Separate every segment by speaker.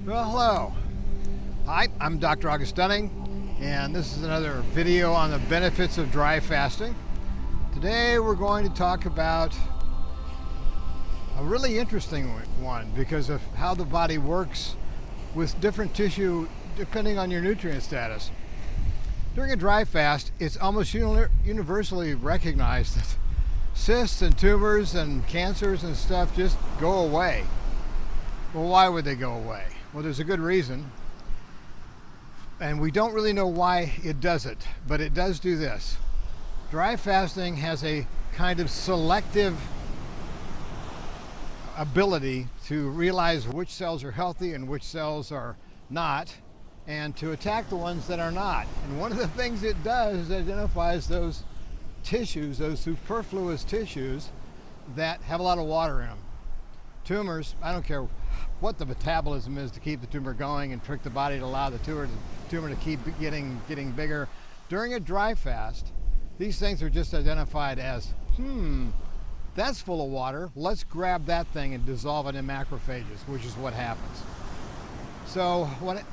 Speaker 1: Well, hello. Hi, I'm Dr. August Dunning, and this is another video on the benefits of dry fasting. Today we're going to talk about a really interesting one because of how the body works with different tissue depending on your nutrient status. During a dry fast, it's almost universally recognized that cysts and tumors and cancers and stuff just go away. Well, why would they go away? Well, there's a good reason, and we don't really know why it does it, but it does do this. Dry fasting has a kind of selective ability to realize which cells are healthy and which cells are not, and to attack the ones that are not. And one of the things it does is it identifies those tissues, those superfluous tissues that have a lot of water in them. Tumors, I don't care what the metabolism is to keep the tumor going and trick the body to allow the tumor to keep getting bigger. During a dry fast, these things are just identified as, that's full of water. Let's grab that thing and dissolve it in macrophages, which is what happens. So when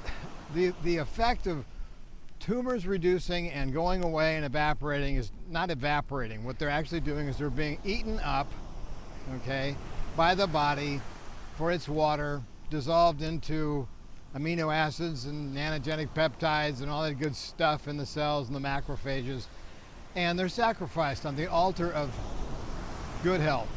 Speaker 1: the effect of tumors reducing and going away and evaporating is not evaporating. What they're actually doing is they're being eaten up, okay, by the body for its water, dissolved into amino acids and nanogenic peptides and all that good stuff in the cells and the macrophages, and they're sacrificed on the altar of good health.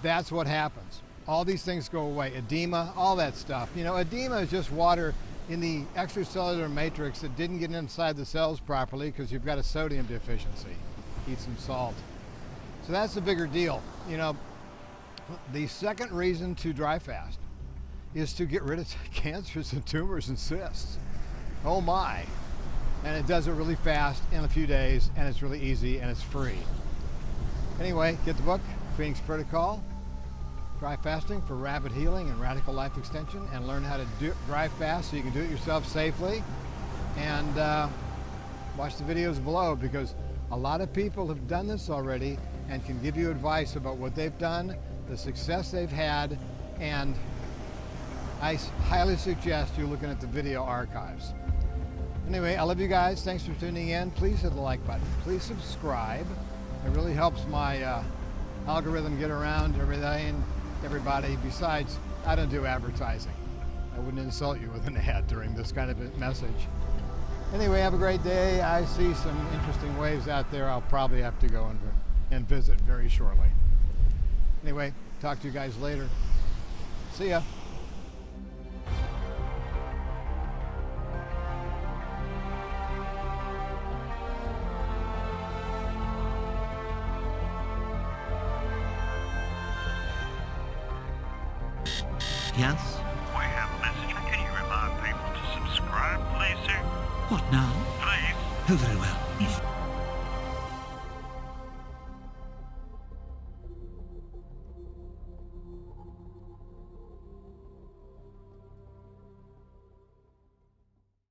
Speaker 1: That's what happens. All these things go away. Edema, all that stuff. You know, edema is just water in the extracellular matrix that didn't get inside the cells properly because you've got a sodium deficiency. Eat some salt. So that's the bigger deal. You know, the second reason to dry fast is to get rid of cancers and tumors and cysts. Oh my. And it does it really fast in a few days, and it's really easy, and it's free. Anyway, get the book, Phoenix Protocol, Dry Fasting for Rapid Healing and Radical Life Extension, and learn how to dry fast so you can do it yourself safely. And watch the videos below, because a lot of people have done this already and can give you advice about what they've done, the success they've had, and I highly suggest you're looking at the video archives. Anyway, I love you guys. Thanks for tuning in. Please hit the like button. Please subscribe. It really helps my algorithm get around everybody. Besides, I don't do advertising. I wouldn't insult you with an ad during this kind of a message. Anyway, have a great day. I see some interesting waves out there. I'll probably have to go and visit very shortly. Anyway, talk to you guys later. See ya.
Speaker 2: Yes?
Speaker 3: We have a message. Can you remind people to subscribe, please, sir?
Speaker 2: What now?
Speaker 3: Please.
Speaker 2: Oh, very well.